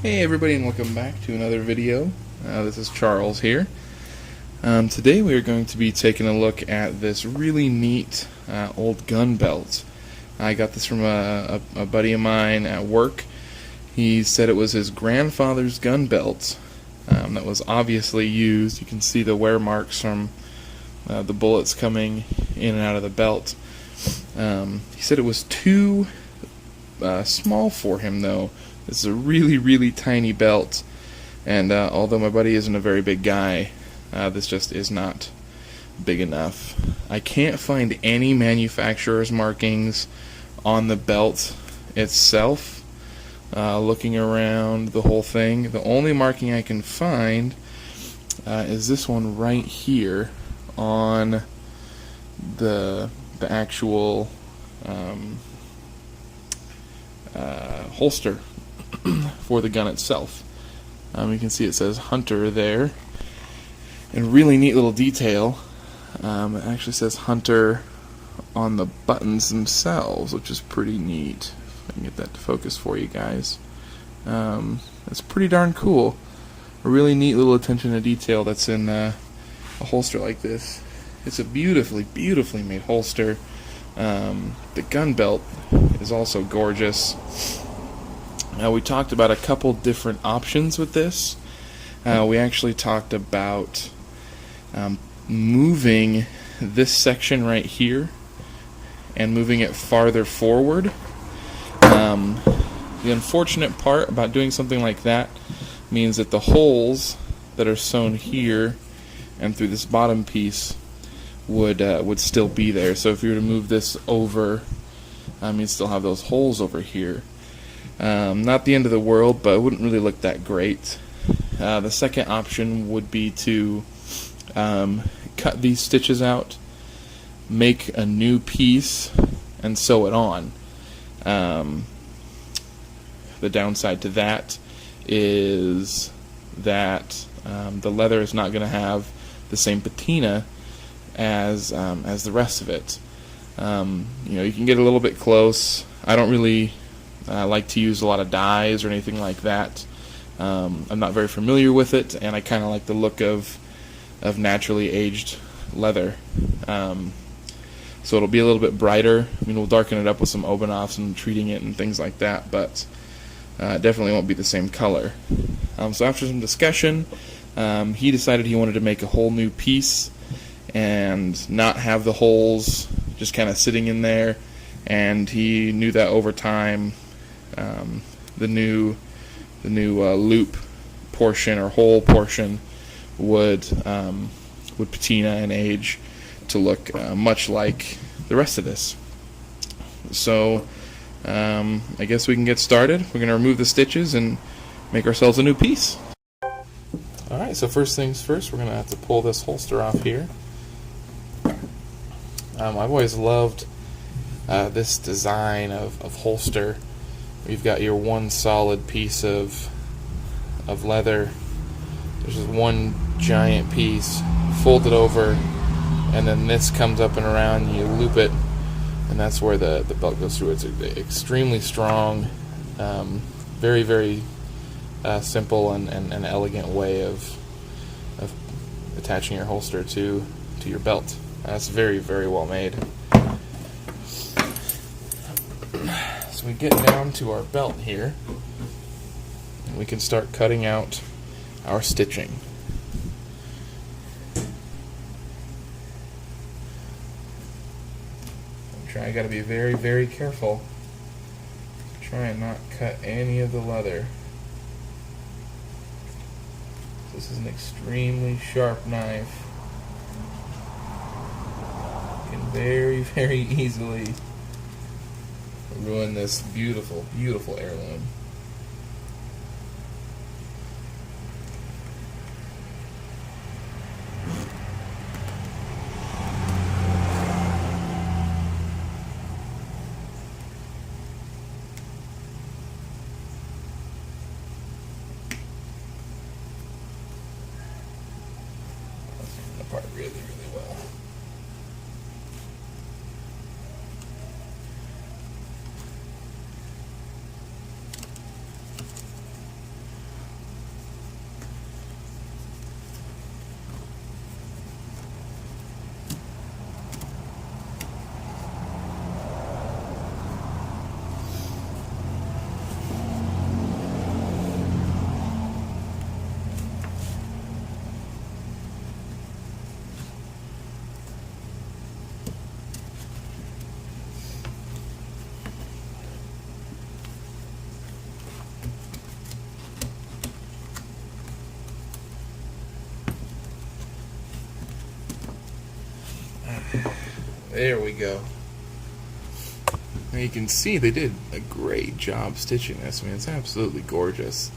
Hey everybody, and welcome back to another video. This is Charles here. Today we are going to be taking a look at this really neat old gun belt. I got this from a buddy of mine at work. He said it was his grandfather's gun belt that was obviously used. You can see the wear marks from the bullets coming in and out of the belt. He said it was too small for him though. This is a really tiny belt, and although my buddy isn't a very big guy, this just is not big enough. I can't find any manufacturer's markings on the belt itself. Looking around the whole thing, the only marking I can find is this one right here on the actual holster for the gun itself. You can see it says Hunter there, and really neat little detail. It actually says Hunter on the buttons themselves, which is pretty neat. If I can get that to focus for you guys. It's pretty darn cool. A really neat little attention to detail that's in a holster like this. It's a beautifully made holster. The gun belt is also gorgeous. We talked about a couple different options with this. We actually talked about moving this section right here and moving it farther forward. The unfortunate part about doing something like that means that the holes that are sewn here and through this bottom piece would still be there. So if you were to move this over, you'd still have those holes over here. Not the end of the world, but it wouldn't really look that great. The second option would be to cut these stitches out, make a new piece, and sew it on. The downside to that is that the leather is not going to have the same patina as the rest of it. You can get a little bit close. I don't really like to use a lot of dyes or anything like that. I'm not very familiar with it, and I kind of like the look of naturally aged leather. So it'll be a little bit brighter. We'll darken it up with some Obenaufs and treating it and things like that, but it definitely won't be the same color. So after some discussion, he decided he wanted to make a whole new piece and not have the holes just kind of sitting in there, and he knew that over time the new loop portion or hole portion would patina and age to look much like the rest of this. So I guess we can get started. We're going to remove the stitches and make ourselves a new piece. Alright, so first things first, we're going to have to pull this holster off here. I've always loved this design of holster. You've got your one solid piece of leather. There's just one giant piece, fold it over, and then this comes up and around, and you loop it, and that's where the belt goes through. It's an extremely strong, very simple and elegant way of attaching your holster to your belt. That's very well made. So we get down to our belt here, and we can start cutting out our stitching. I got to be very careful. Try and not cut any of the leather. This is an extremely sharp knife. You can very easily ruin this beautiful heirloom. Apart really well. There we go. Now you can see they did a great job stitching this. I mean, it's absolutely gorgeous.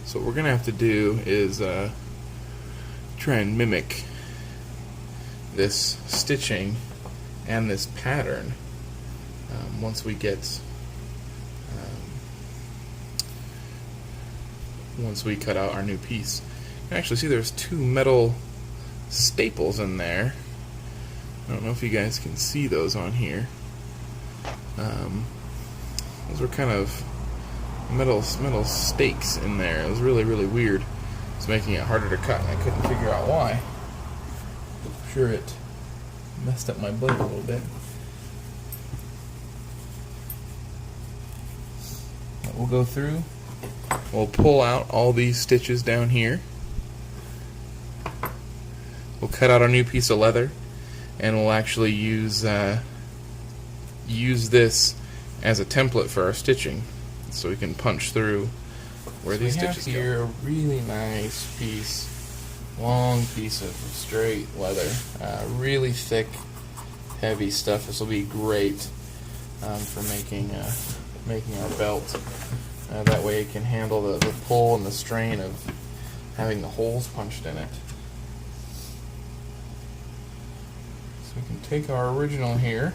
So what we're going to have to do is try and mimic this stitching and this pattern once we cut out our new piece. You can actually see there's two metal staples in there. I don't know if you guys can see those on here. Those were kind of metal stakes in there. It was really, really weird. It's making it harder to cut, and I couldn't figure out why. I'm sure it messed up my blade a little bit. But we'll go through. We'll pull out all these stitches down here. We'll cut out our new piece of leather, and we'll actually use this as a template for our stitching, so we can punch through where these stitches go. Here, a really nice piece, long piece of straight leather, really thick, heavy stuff. This will be great for making our belt. That way it can handle the pull and the strain of having the holes punched in it. So we can take our original here.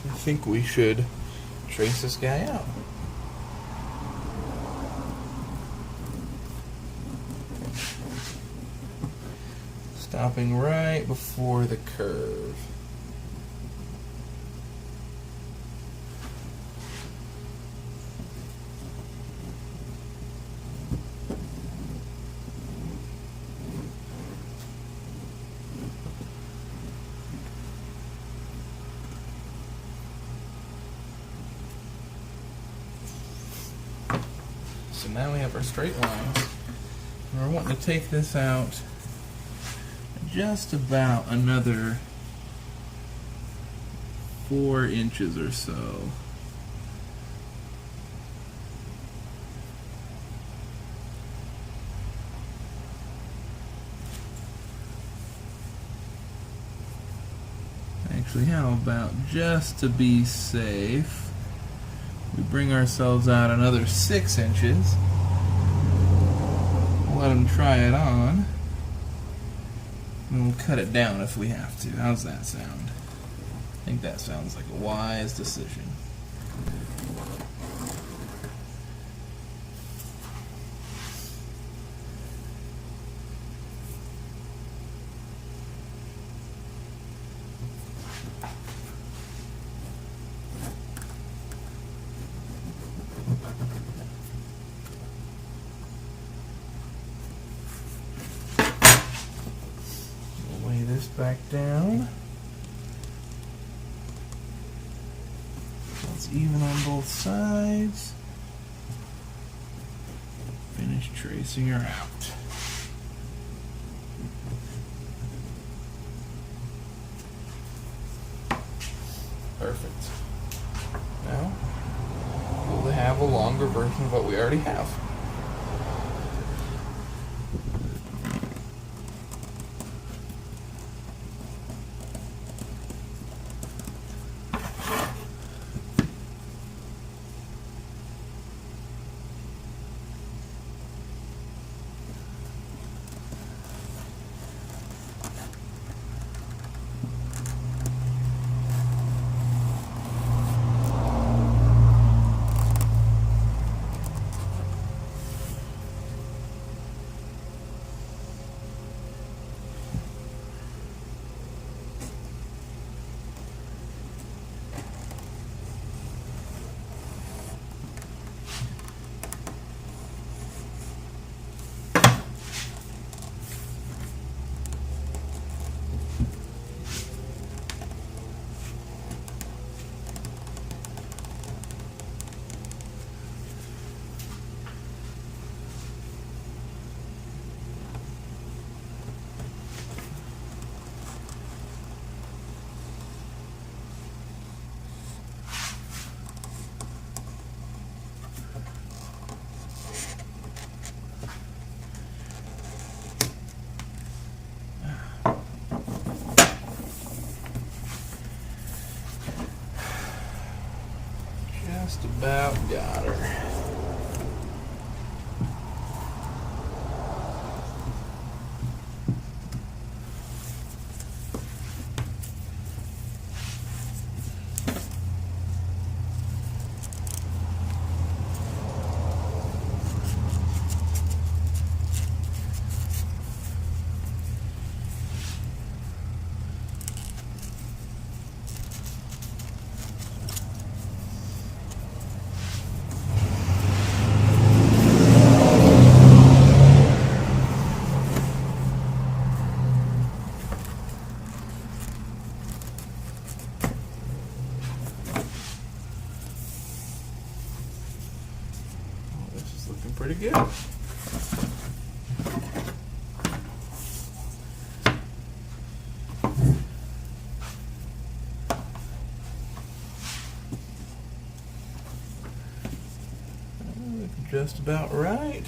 I think we should trace this guy out. Stopping right before the curve. So now we have our straight lines. And we're wanting to take this out just about another 4 inches or so. Actually, how about, just to be safe, we bring ourselves out another 6 inches. Let them try it on. And we'll cut it down if we have to. How's that sound? I think that sounds like a wise decision. Back down. So it's even on both sides. Finish tracing her out. Perfect. Now we'll have a longer version of what we already have. Just about got her. Looking pretty good. Just about right.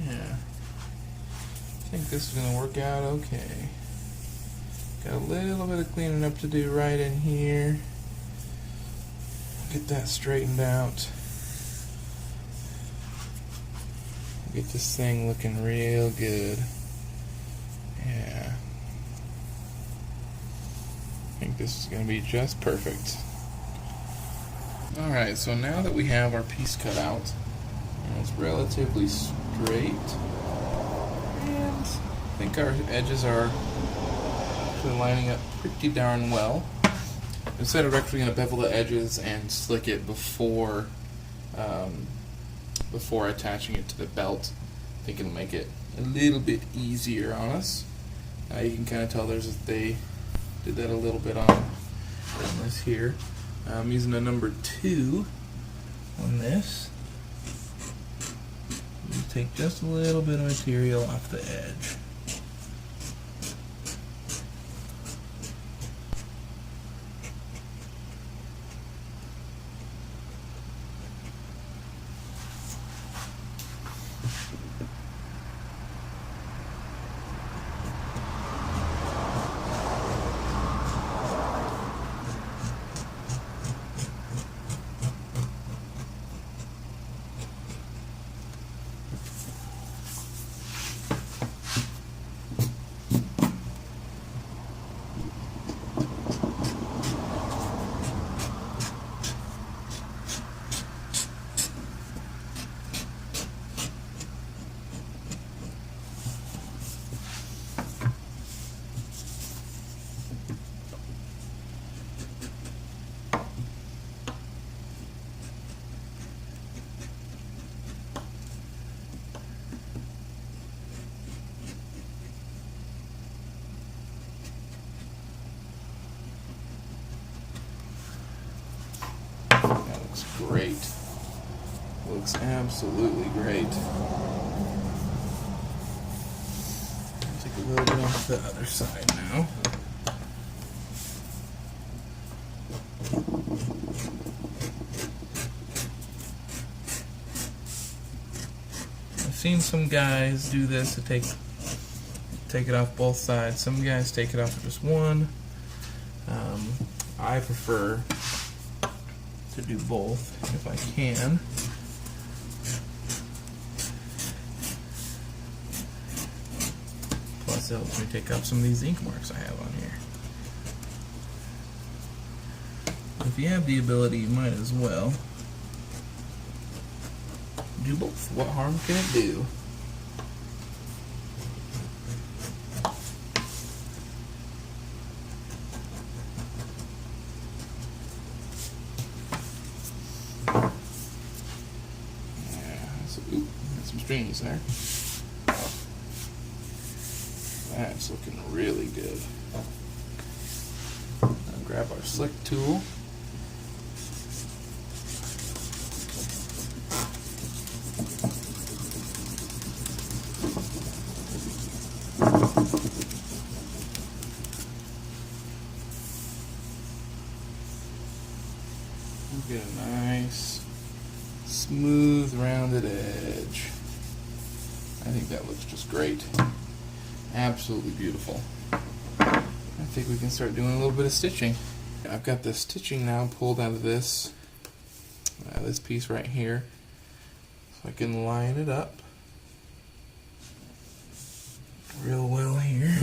Yeah. I think this is going to work out okay. Got a little bit of cleaning up to do right in here. Get that straightened out. Get this thing looking real good. Yeah. I think this is going to be just perfect. Alright, so now that we have our piece cut out, and it's relatively straight, and I think our edges are lining up pretty darn well. Instead of actually going to bevel the edges and slick it before attaching it to the belt, I think it'll make it a little bit easier on us. You can kind of tell they did that a little bit on this here. I'm using a number 2 on this. You take just a little bit of material off the edge. Great. Looks absolutely great. Take a little bit off the other side now. I've seen some guys do this to take it off both sides. Some guys take it off with just one. I prefer to do both if I can. Plus it helps me take off some of these ink marks I have on here. If you have the ability, you might as well do both. What harm can it do? Streams there. That's looking really good. Now grab our slick tool. Get a nice, smooth, rounded edge. I think that looks just great. absolutely beautiful. I think we can start doing a little bit of stitching. I've got the stitching now pulled out of this piece right here, so I can line it up real well here.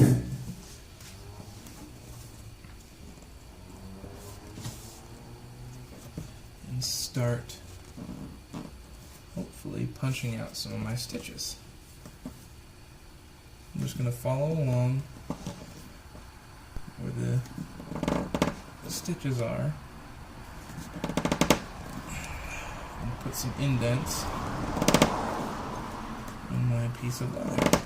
And start hopefully punching out some of my stitches. I'm just going to follow along where the stitches are and put some indents in my piece of leather.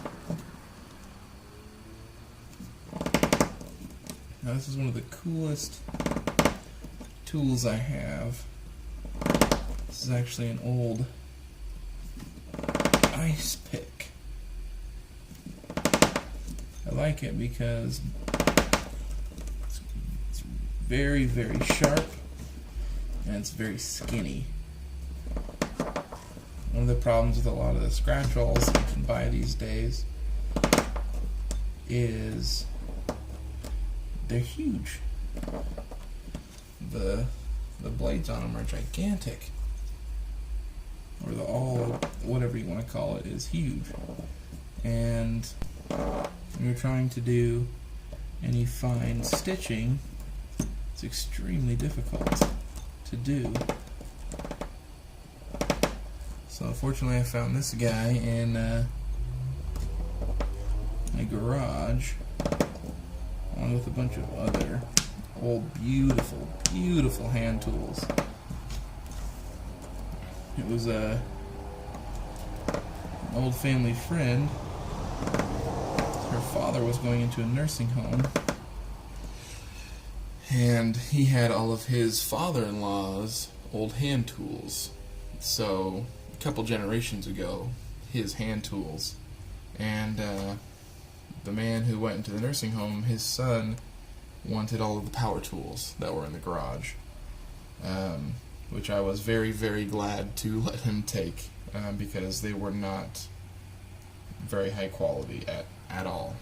Now this is one of the coolest tools I have. This is actually an old ice pick. I like it because it's very, very sharp and it's very skinny. One of the problems with a lot of the scratch-alls you can buy these days is they're huge. The blades on them are gigantic, or the awl, whatever you want to call it, is huge. And when you're trying to do any fine stitching, it's extremely difficult to do. So fortunately I found this guy in my garage, along with a bunch of other old beautiful, beautiful hand tools. It was an old family friend. Her father was going into a nursing home, and he had all of his father-in-law's old hand tools. So a couple generations ago, his hand tools. And the man who went into the nursing home, his son wanted all of the power tools that were in the garage, which I was very, very glad to let him take, because they were not very high quality at all.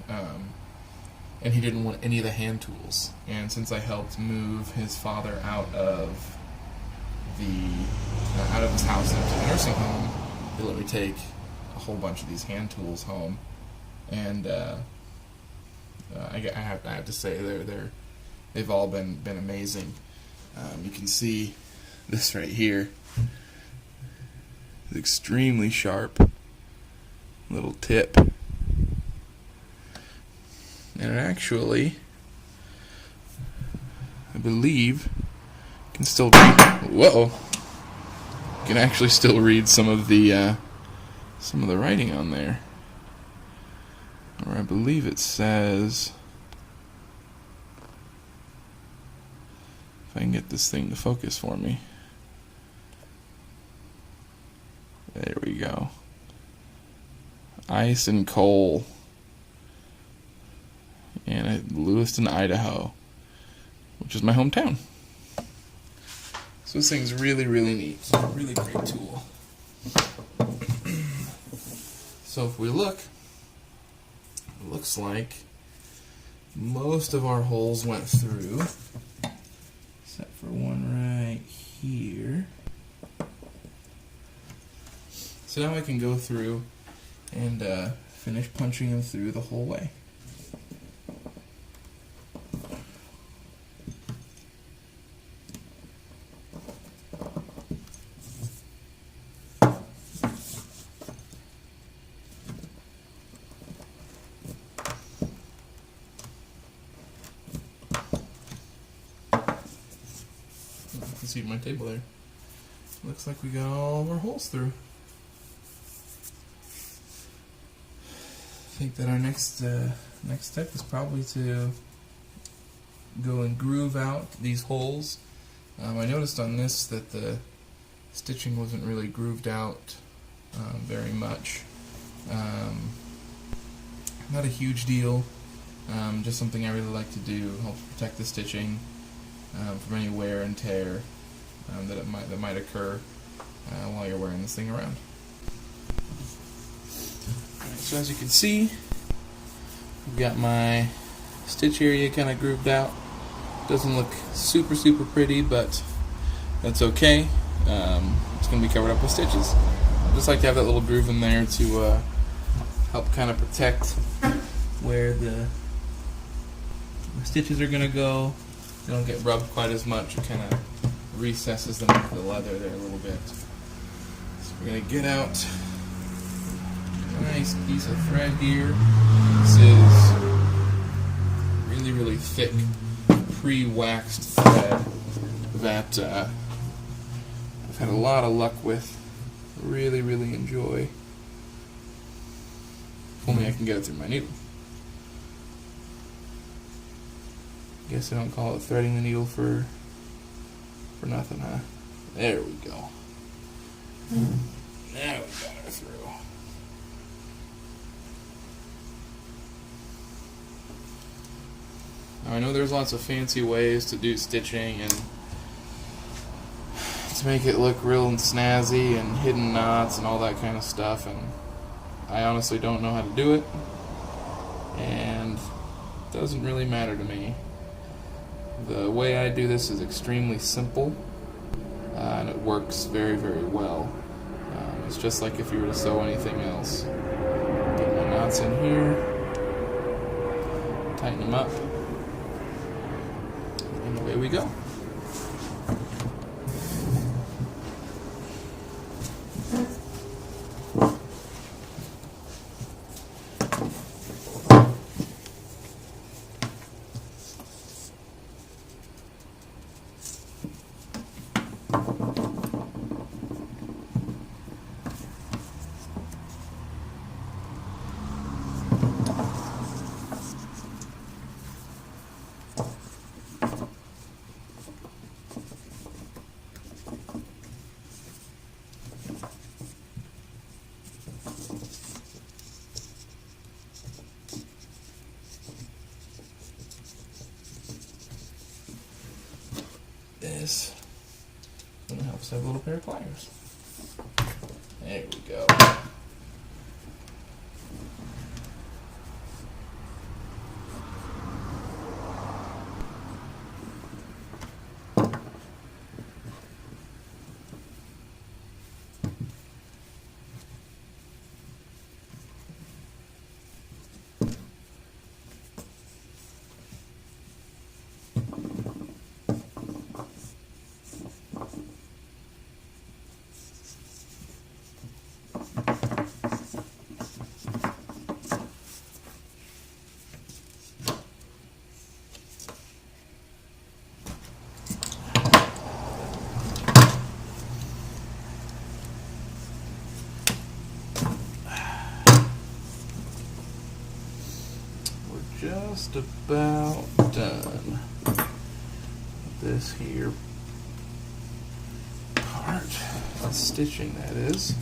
And he didn't want any of the hand tools. And since I helped move his father out of his house into the nursing home, they let me take a whole bunch of these hand tools home. And I have to say they've all been amazing. You can see this right here. It's extremely sharp little tip, and it actually, I believe, can still read. Whoa! Can actually still read some of the writing on there. Or I believe it says, if I can get this thing to focus for me. There we go. Ice and coal. And Lewiston, Idaho, which is my hometown. So this thing's really, really neat. It's a really great tool. So if we look, it looks like most of our holes went through, except for one right here. So now I can go through and finish punching them through the whole way. You can see my table there. Looks like we got all of our holes through. I think that our next step is probably to go and groove out these holes. I noticed on this that the stitching wasn't really grooved out very much. Not a huge deal, just something I really like to do. Helps protect the stitching from any wear and tear that might occur while you're wearing this thing around. Alright, so as you can see, I've got my stitch area kind of grooved out. Doesn't look super pretty, but that's okay. It's going to be covered up with stitches. I just like to have that little groove in there to help kind of protect where the stitches are going to go. They don't get rubbed quite as much. It kind of recesses them into the leather there a little bit. So we're going to get out a nice piece of thread here. This is really thick pre-waxed thread that I've had a lot of luck with. Really enjoy. If only I can get it through my needle. Guess I don't call it threading the needle for nothing, huh? There we go. Now we got her through. Now I know there's lots of fancy ways to do stitching and to make it look real and snazzy and hidden knots and all that kind of stuff, and I honestly don't know how to do it, and it doesn't really matter to me. The way I do this is extremely simple, and it works very well. It's just like if you were to sew anything else. Get my knots in here, tighten them up, and away we go. This helps have a little pair of pliers. There we go. Just about done with this here part, stitching that is.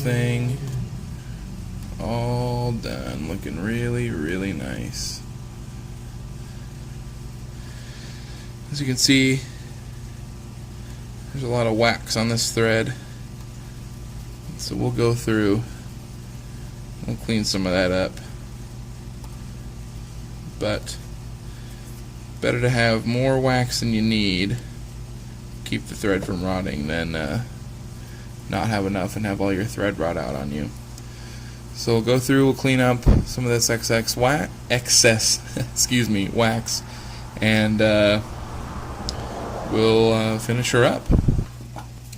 Thing all done, looking really nice. As you can see, there's a lot of wax on this thread, so we'll go through, we'll clean some of that up, but better to have more wax than you need, keep the thread from rotting, than not have enough and have all your thread rot out on you. So we'll go through, we'll clean up some of this excess excuse me, wax, and we'll finish her up.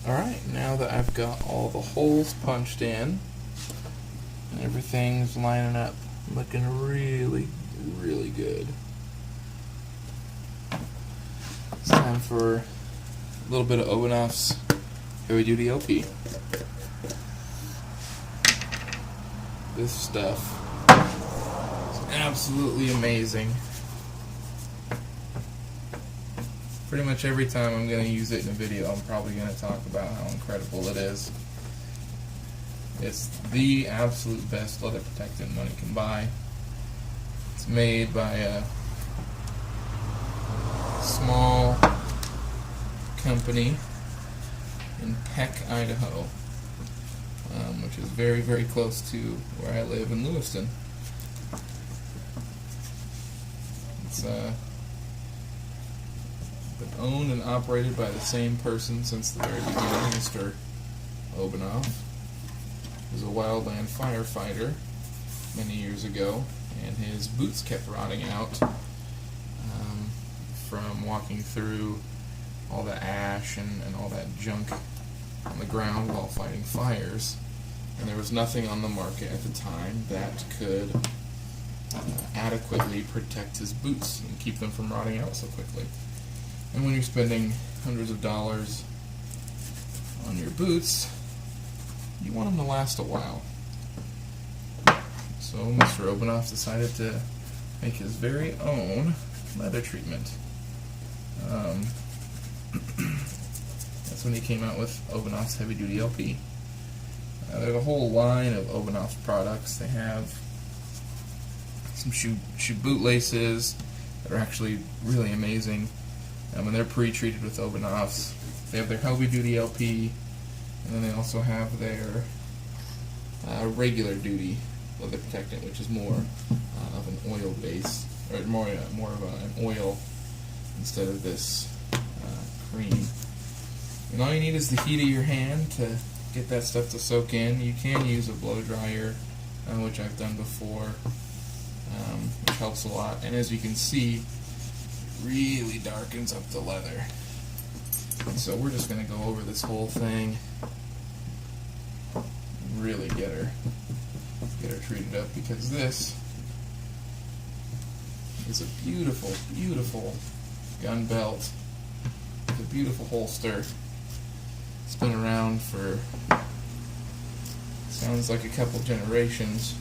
Alright, now that I've got all the holes punched in and everything's lining up, looking really good, it's time for a little bit of Obanoff's Heavy Duty LP. This stuff is absolutely amazing. pretty much every time I'm going to use it in a video, I'm probably going to talk about how incredible it is. It's the absolute best leather protectant money can buy. It's made by a small company in Peck, Idaho, which is very, very close to where I live in Lewiston. It's been owned and operated by the same person since the very beginning, Mr. Obanoff. He was a wildland firefighter many years ago, and his boots kept rotting out from walking through all the ash and all that junk on the ground while fighting fires. And there was nothing on the market at the time that could adequately protect his boots and keep them from rotting out so quickly. And when you're spending hundreds of dollars on your boots, you want them to last a while. So Mr. Obanoff decided to make his very own leather treatment. That's when he came out with Obanoff's Heavy Duty LP. There's a whole line of Obanoff products. They have some shoe bootlaces that are actually really amazing. And they're pre-treated with Obanoffs. They have their Heavy Duty LP, and then they also have their regular duty leather protectant, which is more of an oil base, or more of an oil instead of this cream. And all you need is the heat of your hand to get that stuff to soak in. You can use a blow dryer, which I've done before, which helps a lot. And as you can see, really darkens up the leather. And so we're just going to go over this whole thing and really get her treated up, because this is a beautiful, beautiful gun belt with a beautiful holster. It's been around for, sounds like, a couple generations,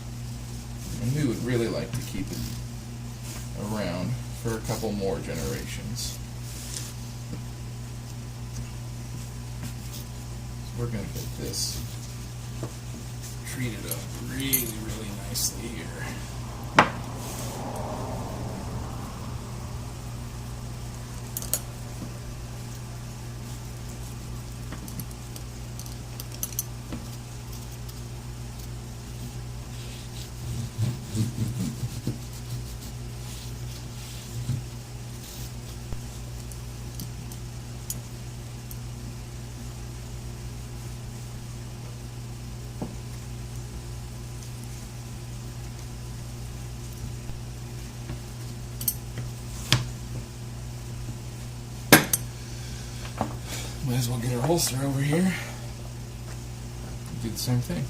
and we would really like to keep it around for a couple more generations. So we're going to get this treated up really, really nicely here. Might as well get our holster over here. Do the same thing.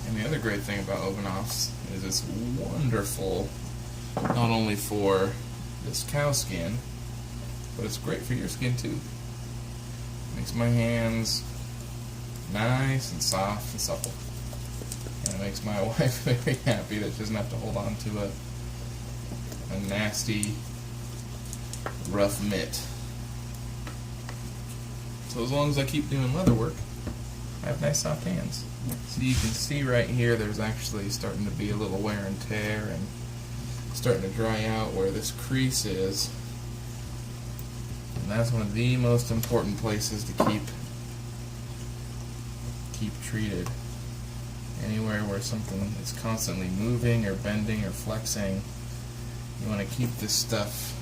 And the other great thing about Obanoffs is it's wonderful not only for this cow skin, but it's great for your skin too. Makes my hands nice and soft and supple. And it makes my wife very happy that she doesn't have to hold on to a nasty, rough mitt. So as long as I keep doing leather work, I have nice soft hands. So you can see right here there's actually starting to be a little wear and tear and starting to dry out where this crease is. And that's one of the most important places to keep treated. Anywhere where something is constantly moving or bending or flexing, you want to keep this stuff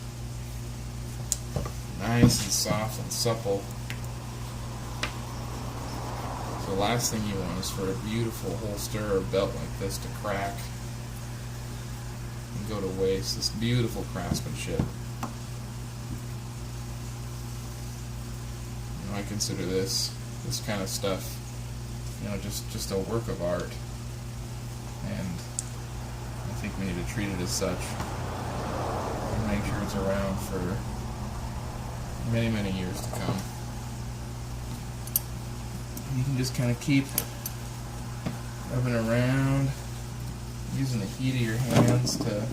nice and soft and supple. So the last thing you want is for a beautiful holster or belt like this to crack and go to waste. This beautiful craftsmanship. I consider this kind of stuff, just a work of art, and I think we need to treat it as such and make sure it's around for many, many years to come. You can just kind of keep rubbing around, using the heat of your hands to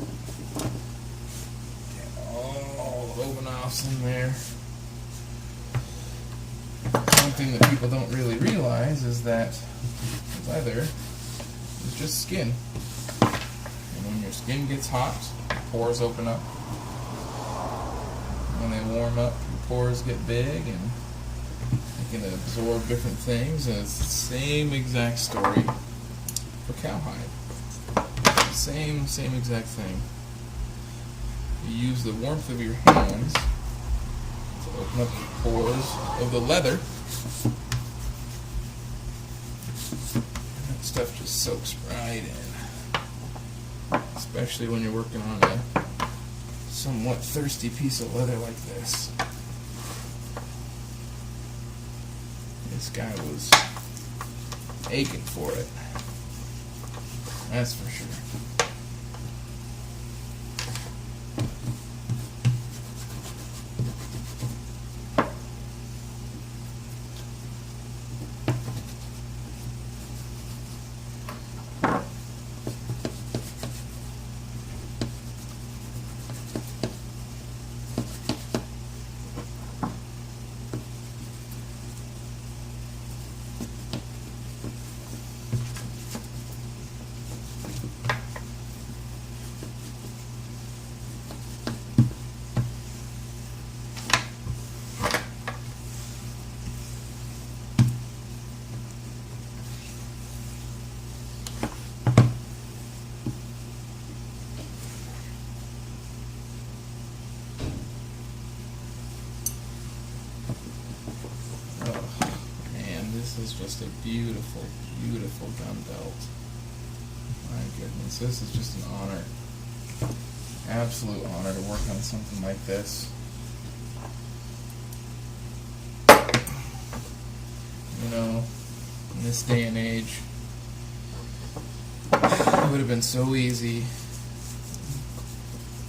get all the open offs in there. One thing that people don't really realize is that leather is just skin. And when your skin gets hot, your pores open up. When they warm up, your pores get big and they can absorb different things. And it's the same exact story for cowhide. Same exact thing. You use the warmth of your hands to open up the pores of the leather. That stuff just soaks right in. Especially when you're working on a somewhat thirsty piece of leather like this. This guy was aching for it. That's for sure. This is just a beautiful, beautiful gun belt. My goodness, this is just an honor. Absolute honor to work on something like this. You know, in this day and age, it would have been so easy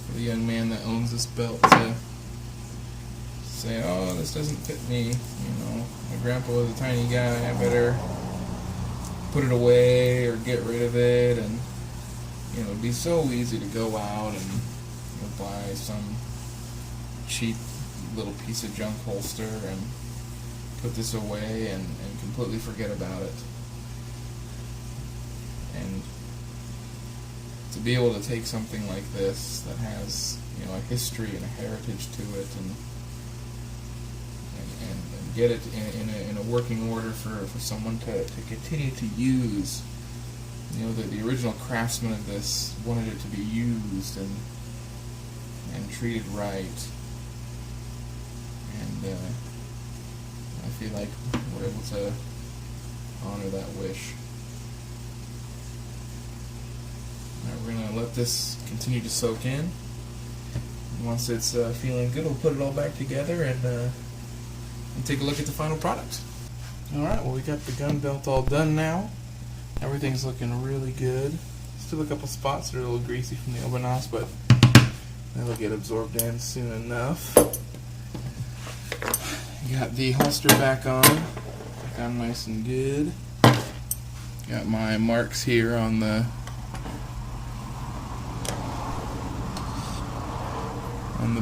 for the young man that owns this belt to say, oh, this doesn't fit me, you know, my grandpa was a tiny guy, I better put it away or get rid of it. And you know, it'd be so easy to go out and buy some cheap little piece of junk holster and put this away and completely forget about it. And to be able to take something like this that has, you know, a history and a heritage to it and get it in a working order for someone to continue to use. You know, the original craftsman of this wanted it to be used and treated right. And I feel like we're able to honor that wish. Now we're going to let this continue to soak in. And once it's feeling good, we'll put it all back together and take a look at the final product. Alright, well, we got the gun belt all done now. Everything's looking really good. Still a couple spots that are a little greasy from the obanos, but that'll get absorbed in soon enough. Got the holster back on nice and good. Got my marks here on the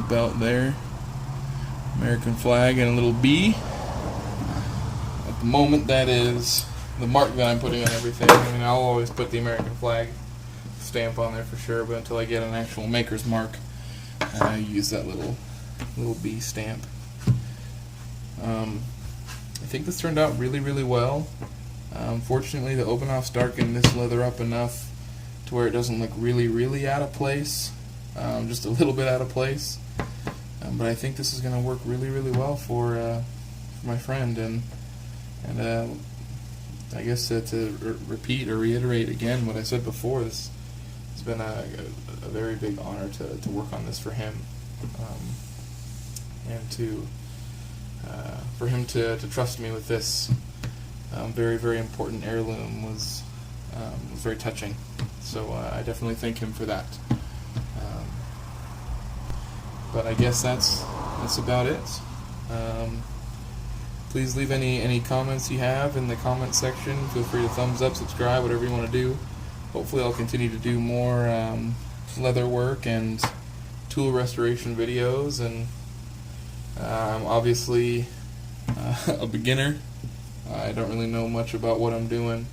belt there. American flag and a little B. At the moment, that is the mark that I'm putting on everything. I mean, I'll always put the American flag stamp on there for sure, but until I get an actual maker's mark, I use that little B stamp. I think this turned out really, really well. Fortunately, the open-offs darkened this leather up enough to where it doesn't look really, really out of place. Just a little bit out of place. But I think this is going to work really, really well for my friend, and I guess to repeat or reiterate again what I said before, this has been a very big honor to work on this for him, and for him to trust me with this very, very important heirloom was very touching. So I definitely thank him for that. But I guess that's about it. Please leave any comments you have in the comment section. Feel free to thumbs up, subscribe, whatever you want to do. Hopefully I'll continue to do more leather work and tool restoration videos, and I'm obviously a beginner. I don't really know much about what I'm doing,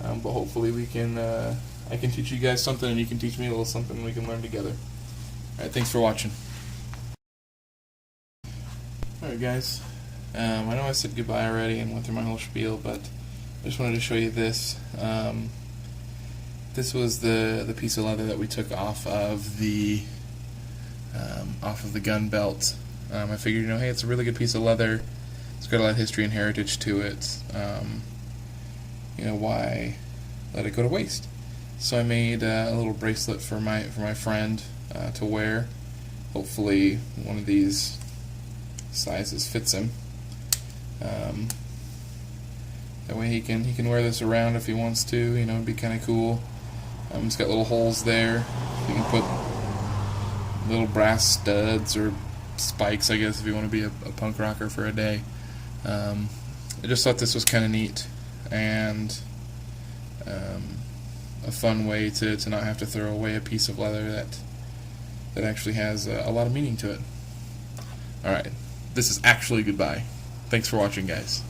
but hopefully I can teach you guys something and you can teach me a little something and we can learn together. Alright, thanks for watching. Alright guys, I know I said goodbye already and went through my whole spiel, but I just wanted to show you this. This was the piece of leather that we took off of the gun belt. I figured, hey, it's a really good piece of leather. It's got a lot of history and heritage to it. Why let it go to waste? So I made a little bracelet for my friend to wear. Hopefully, one of these sizes fits him. That way he can wear this around if he wants to. It'd be kind of cool. It's got little holes there. You can put little brass studs or spikes, I guess, if you want to be a punk rocker for a day. I just thought this was kind of neat and a fun way to not have to throw away a piece of leather that actually has a lot of meaning to it. Alright, this is actually goodbye. Thanks for watching, guys.